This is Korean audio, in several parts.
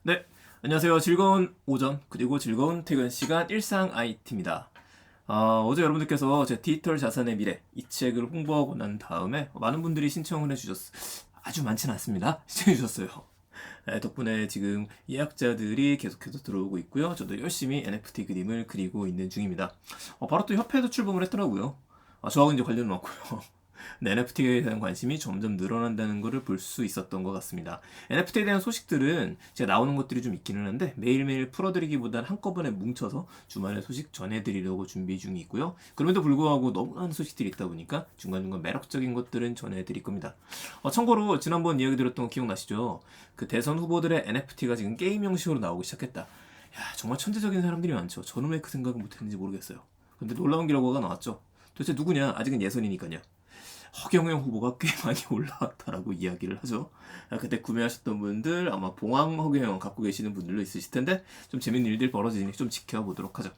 네, 안녕하세요. 즐거운 오전 그리고 즐거운 퇴근 시간 일상 IT입니다. 어제 여러분들께서 제 디지털 자산의 미래 이 책을 홍보하고 난 다음에 많은 분들이 신청을 해주셨어요. 아주 많지는 않습니다. 신청해 주셨어요. 네, 덕분에 지금 예약자들이 계속해서 들어오고 있고요. 저도 열심히 NFT 그림을 그리고 있는 중입니다. 바로 또 협회도 출범을 했더라고요. 저하고 이제 관련은 없고요. 네, NFT에 대한 관심이 점점 늘어난다는 것을 볼 수 있었던 것 같습니다. NFT에 대한 소식들은 제가 나오는 것들이 좀 있기는 한데 매일매일 풀어드리기보다는 한꺼번에 뭉쳐서 주말에 소식 전해드리려고 준비 중이 있고요. 그럼에도 불구하고 너무 많은 소식들이 있다 보니까 중간중간 매력적인 것들은 전해드릴 겁니다. 참고로 지난번 이야기 드렸던 거 기억나시죠? 그 대선 후보들의 NFT가 지금 게임 형식으로 나오기 시작했다. 야, 정말 천재적인 사람들이 많죠. 저는 왜 그 생각을 못했는지 모르겠어요. 근데 놀라운 결과가 나왔죠. 도대체 누구냐? 아직은 예선이니까요. 허경영 후보가 꽤 많이 올라왔다라고 이야기를 하죠. 그때 구매하셨던 분들 아마 봉황 허경영 갖고 계시는 분들도 있으실 텐데 좀 재밌는 일들이 벌어지니 좀 지켜보도록 하죠.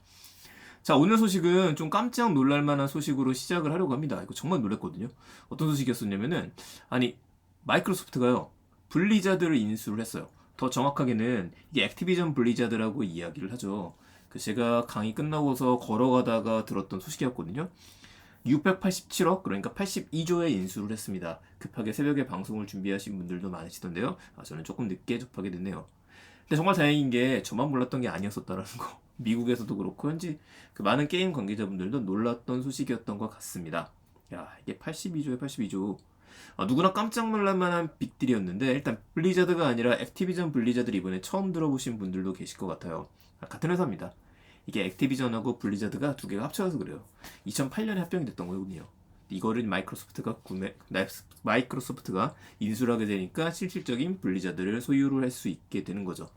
자, 오늘 소식은 좀 깜짝 놀랄 만한 소식으로 시작을 하려고 합니다. 이거 정말 놀랐거든요. 어떤 소식이었었냐면은 아니 마이크로소프트가요 블리자드를 인수를 했어요. 더 정확하게는 이게 액티비전 블리자드라고 이야기를 하죠. 제가 강의 끝나고서 걸어가다가 들었던 소식이었거든요. 687억, 그러니까 82조에 인수를 했습니다. 급하게 새벽에 방송을 준비하신 분들도 많으시던데요. 저는 조금 늦게 접하게 됐네요. 근데 정말 다행인 게 저만 몰랐던 게 아니었었다라는 거. 미국에서도 그렇고 현지 그 많은 게임 관계자분들도 놀랐던 소식이었던 것 같습니다. 야, 이게 82조에 82조. 누구나 깜짝 놀랄 만한 빅딜이었는데 일단 블리자드가 아니라 액티비전 블리자드를 이번에 처음 들어보신 분들도 계실 것 같아요. 같은 회사입니다. 이게 액티비전하고 블리자드가 두 개가 합쳐져서 그래요. 2008년에 합병이 됐던 거거든요. 이거를 마이크로소프트가 인수를 하게 되니까 실질적인 블리자드를 소유를 할 수 있게 되는 거죠.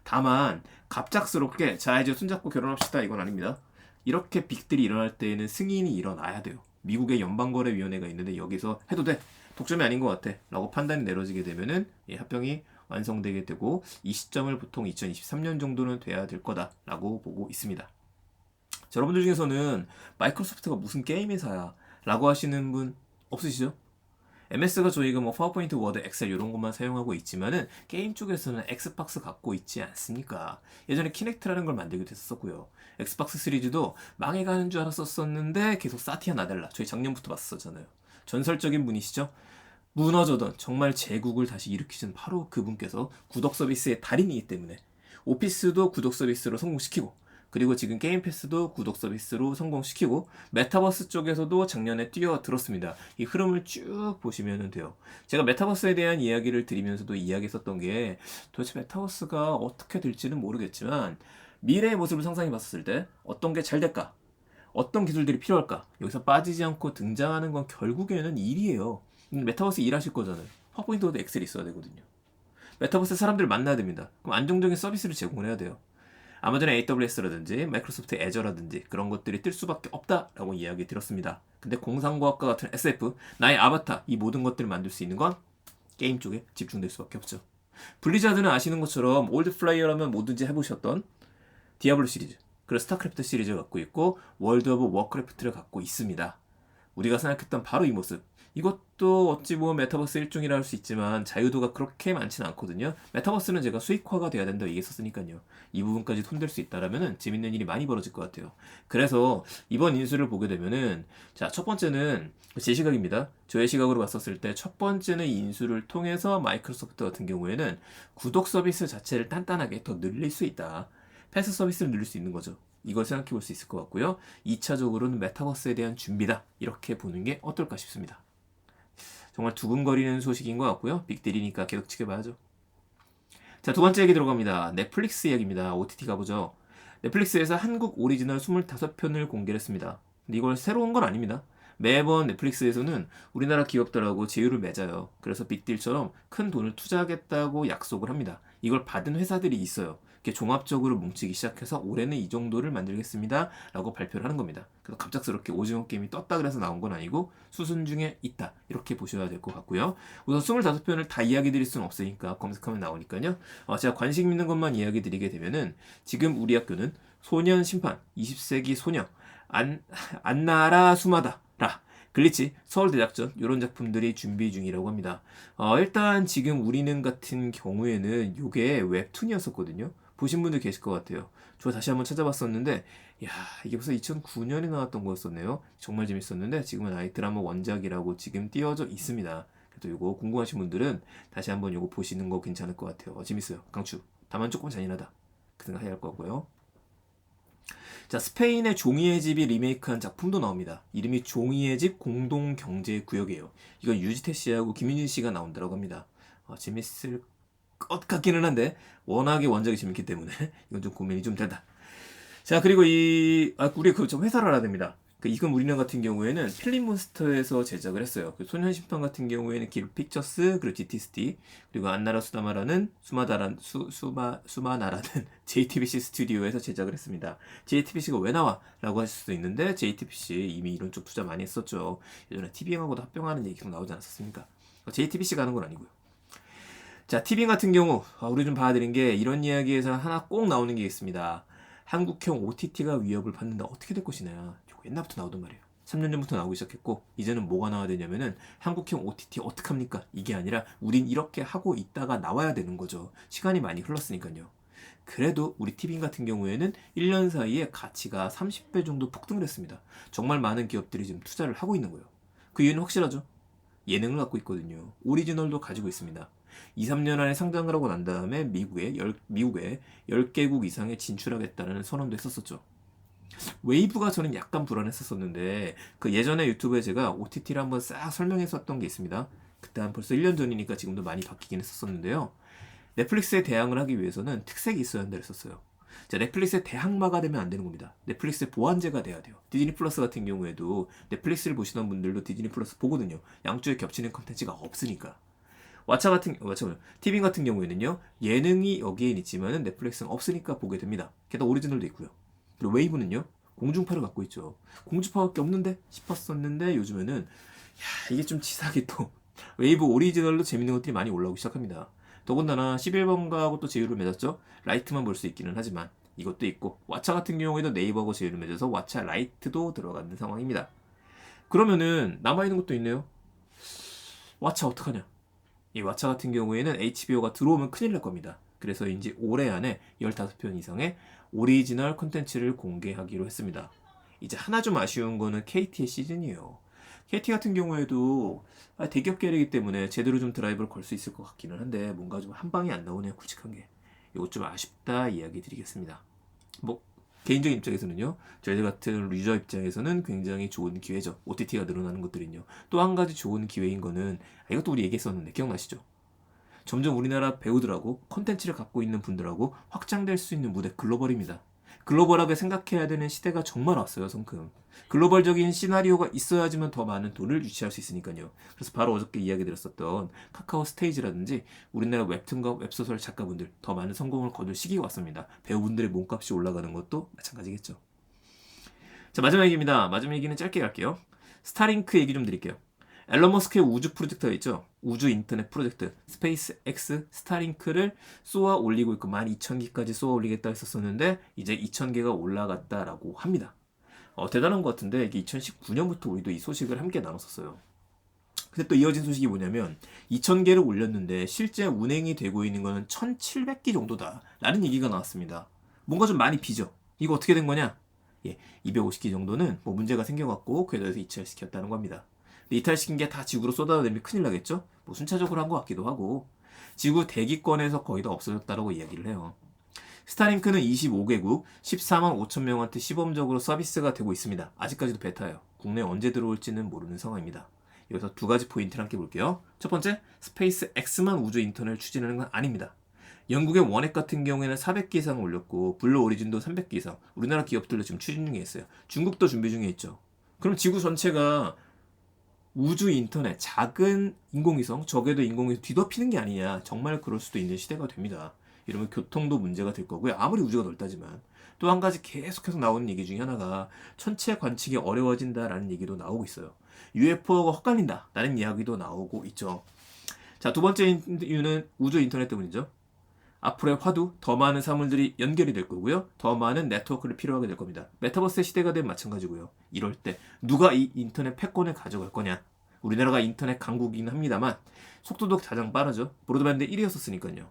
다만 갑작스럽게 자 이제 손잡고 결혼합시다 이건 아닙니다. 이렇게 빅들이 일어날 때에는 승인이 일어나야 돼요. 미국의 연방거래위원회가 있는데 여기서 해도 돼. 독점이 아닌 것 같아. 라고 판단이 내려지게 되면은 합병이 완성되게 되고 이 시점을 보통 2023년 정도는 돼야 될 거다라고 보고 있습니다. 자, 여러분들 중에서는 마이크로소프트가 무슨 게임 회사야? 라고 하시는 분 없으시죠? MS가 저희가 뭐 파워포인트, 워드, 엑셀 이런 것만 사용하고 있지만은 게임 쪽에서는 엑스박스 갖고 있지 않습니까? 예전에 키넥트라는 걸 만들기도 했었고요. 엑스박스 시리즈도 망해가는 줄 알았었는데 계속 사티아 나델라 저희 작년부터 봤었잖아요. 전설적인 분이시죠? 무너져던 정말 제국을 다시 일으키신 바로 그분께서 구독 서비스의 달인이기 때문에 오피스도 구독 서비스로 성공시키고 그리고 지금 게임 패스도 구독 서비스로 성공시키고 메타버스 쪽에서도 작년에 뛰어들었습니다. 이 흐름을 쭉 보시면 돼요. 제가 메타버스에 대한 이야기를 드리면서도 이야기했었던 게 도대체 메타버스가 어떻게 될지는 모르겠지만 미래의 모습을 상상해 봤을 때 어떤 게 잘 될까? 어떤 기술들이 필요할까? 여기서 빠지지 않고 등장하는 건 결국에는 일이에요. 메타버스 일하실 거잖아요. 파워포인트도 엑셀이 있어야 되거든요. 메타버스 사람들을 만나야 됩니다. 그럼 안정적인 서비스를 제공을 해야 돼요. 아마존 AWS라든지 마이크로소프트 애저라든지 그런 것들이 뜰 수밖에 없다라고 이야기 드렸습니다. 근데 공상과학과 같은 SF, 나의 아바타 이 모든 것들을 만들 수 있는 건 게임 쪽에 집중될 수밖에 없죠. 블리자드는 아시는 것처럼 올드 플레이어라면 뭐든지 해보셨던 디아블로 시리즈, 그리고 스타크래프트 시리즈를 갖고 있고 월드 오브 워크래프트를 갖고 있습니다. 우리가 생각했던 바로 이 모습. 이것도 어찌 보면 메타버스 일종이라 할 수 있지만 자유도가 그렇게 많지는 않거든요. 메타버스는 제가 수익화가 돼야 된다 얘기했었으니까요. 이 부분까지 손댈 수 있다라면은 재밌는 일이 많이 벌어질 것 같아요. 그래서 이번 인수를 보게 되면은 자, 첫 번째는 제 시각입니다. 저의 시각으로 봤었을 때 첫 번째는 이 인수를 통해서 마이크로소프트 같은 경우에는 구독 서비스 자체를 단단하게 더 늘릴 수 있다. 패스 서비스를 늘릴 수 있는 거죠. 이걸 생각해 볼 수 있을 것 같고요. 2차적으로는 메타버스에 대한 준비다. 이렇게 보는 게 어떨까 싶습니다. 정말 두근거리는 소식인 것 같고요. 빅딜이니까 계속 지켜봐야죠. 자, 두 번째 얘기 들어갑니다. 넷플릭스 얘기입니다. OTT 가보죠. 넷플릭스에서 한국 오리지널 25편을 공개를 했습니다. 근데 이걸 새로운 건 아닙니다. 매번 넷플릭스에서는 우리나라 기업들하고 제휴를 맺어요. 그래서 빅딜처럼 큰 돈을 투자하겠다고 약속을 합니다. 이걸 받은 회사들이 있어요. 이렇게 종합적으로 뭉치기 시작해서 올해는 이 정도를 만들겠습니다. 라고 발표를 하는 겁니다. 그래서 갑작스럽게 오징어 게임이 떴다 그래서 나온 건 아니고 수순 중에 있다. 이렇게 보셔야 될 것 같고요. 우선 25편을 다 이야기 드릴 수는 없으니까 검색하면 나오니까요. 제가 관심 있는 것만 이야기 드리게 되면은 지금 우리 학교는 소년 심판, 20세기 소녀, 안나라 수마다 라 글리치, 서울대작전 이런 작품들이 준비 중이라고 합니다. 일단 지금 우리는 같은 경우에는 이게 웹툰이었었거든요. 보신 분들 계실 것 같아요. 저 다시 한번 찾아봤었는데 야 이게 벌써 2009년에 나왔던 거였었네요. 정말 재밌었는데 지금은 아예 드라마 원작이라고 지금 띄어져 있습니다. 그래도 이거 궁금하신 분들은 다시 한번 이거 보시는 거 괜찮을 것 같아요. 재밌어요. 강추. 다만 조금 잔인하다. 그 생각 해야 할 것 같고요. 자, 스페인의 종이의 집이 리메이크한 작품도 나옵니다. 이름이 종이의 집 공동경제구역이에요. 이건 유지태 씨하고 김윤진 씨가 나온다고 합니다. 재밌을 것 같기는 한데 워낙에 원작이 재밌기 때문에 이건 좀 고민이 좀 된다. 자, 그리고 우리 좀 회사를 알아야 됩니다. 이건 우리나라 같은 경우에는 필름몬스터에서 제작을 했어요. 소년심판 같은 경우에는 길 픽처스, 그리고 GT스티, 그리고 안나라 수다마라는 수마나라는 JTBC 스튜디오에서 제작을 했습니다. JTBC가 왜 나와? 라고 하실 수도 있는데 JTBC 이미 이런 쪽 투자 많이 했었죠. 예전에 TV영하고도 합병하는 얘기 계속 나오지 않았습니까? JTBC가 하는 건 아니고요. 자, 티빙 같은 경우 우리 좀 봐드린 게 이런 이야기에서 하나 꼭 나오는 게 있습니다. 한국형 OTT가 위협을 받는다. 어떻게 될 것이냐. 이거 옛날부터 나오던 말이에요. 3년 전부터 나오기 시작했고 이제는 뭐가 나와야 되냐면은 한국형 OTT 어떡합니까? 이게 아니라 우린 이렇게 하고 있다가 나와야 되는 거죠. 시간이 많이 흘렀으니까요. 그래도 우리 티빙 같은 경우에는 1년 사이에 가치가 30배 정도 폭등을 했습니다. 정말 많은 기업들이 지금 투자를 하고 있는 거예요. 그 이유는 확실하죠. 예능을 갖고 있거든요. 오리지널도 가지고 있습니다. 2, 3년 안에 상장을 하고 난 다음에 미국에 10개국 이상에 진출하겠다는 선언도 했었었죠. 웨이브가 저는 약간 불안했었는데 그 예전에 유튜브에 제가 OTT를 한번 싹 설명했었던 게 있습니다. 그때 한 벌써 1년 전이니까 지금도 많이 바뀌긴 했었는데요. 넷플릭스에 대항을 하기 위해서는 특색이 있어야 한다 했었어요. 자, 넷플릭스에 대항마가 되면 안 되는 겁니다. 넷플릭스의 보완제가 돼야 돼요. 디즈니 플러스 같은 경우에도 넷플릭스를 보시던 분들도 디즈니 플러스 보거든요. 양쪽에 겹치는 컨텐츠가 없으니까. 티빙 같은 경우에는요, 예능이 여기에 있지만은 넷플릭스는 없으니까 보게 됩니다. 게다가 오리지널도 있고요. 그리고 웨이브는요, 공중파를 갖고 있죠. 공중파밖에 없는데 싶었었는데 요즘에는 이게 좀 치사하게 또 웨이브 오리지널로 재밌는 것들이 많이 올라오기 시작합니다. 더군다나 11번가하고 또 제휴를 맺었죠. 라이트만 볼 수 있기는 하지만 이것도 있고 왓챠 같은 경우에도 네이버하고 제휴를 맺어서 왓챠 라이트도 들어가는 상황입니다. 그러면은 남아있는 것도 있네요. 왓챠 어떡하냐? 이 왓챠 같은 경우에는 HBO가 들어오면 큰일 날 겁니다. 그래서 이제 올해 안에 15편 이상의 오리지널 콘텐츠를 공개하기로 했습니다. 이제 하나 좀 아쉬운 거는 KT의 시즌이에요. KT 같은 경우에도 대기업 계열이기 때문에 제대로 좀 드라이브를 걸 수 있을 것 같기는 한데 뭔가 좀 한 방이 안 나오네요. 굵직한 게. 이것 좀 아쉽다 이야기 드리겠습니다. 뭐 개인적인 입장에서는요. 저희들 같은 유저 입장에서는 굉장히 좋은 기회죠. OTT가 늘어나는 것들은요. 또 한 가지 좋은 기회인 거는 이것도 우리 얘기했었는데 기억나시죠? 점점 우리나라 배우들하고 컨텐츠를 갖고 있는 분들하고 확장될 수 있는 무대 글로벌입니다. 글로벌하게 생각해야 되는 시대가 정말 왔어요, 성큼. 글로벌적인 시나리오가 있어야지만 더 많은 돈을 유치할 수 있으니까요. 그래서 바로 어저께 이야기 드렸었던 카카오 스테이지라든지 우리나라 웹툰과 웹소설 작가분들 더 많은 성공을 거둘 시기가 왔습니다. 배우분들의 몸값이 올라가는 것도 마찬가지겠죠. 자, 마지막 얘기입니다. 마지막 얘기는 짧게 갈게요. 스타링크 얘기 좀 드릴게요. 앨런 머스크의 우주 프로젝트가 있죠. 우주 인터넷 프로젝트 스페이스 X 스타링크를 쏘아 올리고 있고 12,000개까지 쏘아 올리겠다 했었었는데 이제 2,000개가 올라갔다라고 합니다. 대단한 것 같은데 이게 2019년부터 우리도 이 소식을 함께 나눴었어요. 근데 또 이어진 소식이 뭐냐면 2,000개를 올렸는데 실제 운행이 되고 있는 거는 1,700개 정도다 라는 얘기가 나왔습니다. 뭔가 좀 많이 비죠. 이거 어떻게 된 거냐? 250개 정도는 뭐 문제가 생겨갖고 궤도에서 이탈시켰다는 겁니다. 이탈시킨 게 다 지구로 쏟아내면 큰일 나겠죠? 뭐 순차적으로 한 것 같기도 하고 지구 대기권에서 거의 다 없어졌다고 이야기를 해요. 스타링크는 25개국 14만 5천 명한테 시범적으로 서비스가 되고 있습니다. 아직까지도 베타예요. 국내에 언제 들어올지는 모르는 상황입니다. 여기서 두 가지 포인트를 함께 볼게요. 첫 번째, 스페이스 X만 우주 인터넷을 추진하는 건 아닙니다. 영국의 원액 같은 경우에는 400개 이상 올렸고 블루 오리진도 300개 이상 우리나라 기업들도 지금 추진 중에 있어요. 중국도 준비 중에 있죠. 그럼 지구 전체가 우주 인터넷, 작은 인공위성, 적에도 인공위성 뒤덮이는 게 아니냐. 정말 그럴 수도 있는 시대가 됩니다. 이러면 교통도 문제가 될 거고요. 아무리 우주가 넓다지만. 또 한 가지 계속해서 나오는 얘기 중에 하나가 천체 관측이 어려워진다라는 얘기도 나오고 있어요. UFO가 헛갈린다 라는 이야기도 나오고 있죠. 자, 두 번째 이유는 우주 인터넷 때문이죠. 앞으로의 화두 더 많은 사물들이 연결이 될 거고요. 더 많은 네트워크를 필요하게 될 겁니다. 메타버스의 시대가 되면 마찬가지고요. 이럴 때 누가 이 인터넷 패권을 가져갈 거냐. 우리나라가 인터넷 강국이긴 합니다만 속도도 가장 빠르죠. 브로드밴드 1위였었으니까요.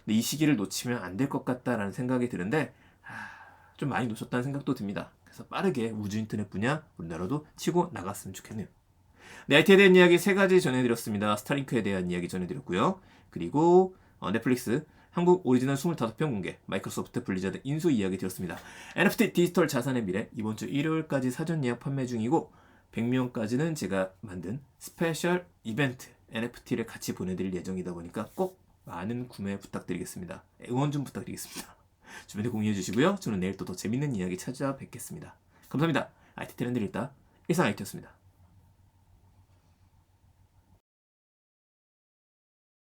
근데 이 시기를 놓치면 안 될 것 같다라는 생각이 드는데 좀 많이 놓쳤다는 생각도 듭니다. 그래서 빠르게 우주 인터넷 분야 우리나라도 치고 나갔으면 좋겠네요. 네, IT에 대한 이야기 3가지 전해드렸습니다. 스타링크에 대한 이야기 전해드렸고요. 그리고 넷플릭스 한국 오리지널 25편 공개, 마이크로소프트 블리자드 인수 이야기 드렸습니다. NFT 디지털 자산의 미래 이번 주 일요일까지 사전 예약 판매 중이고 100명까지는 제가 만든 스페셜 이벤트 NFT를 같이 보내드릴 예정이다 보니까 꼭 많은 구매 부탁드리겠습니다. 응원 좀 부탁드리겠습니다. 주변에 공유해 주시고요. 저는 내일 또 더 재밌는 이야기 찾아뵙겠습니다. 감사합니다. IT 트렌드 읽다 일상 IT였습니다.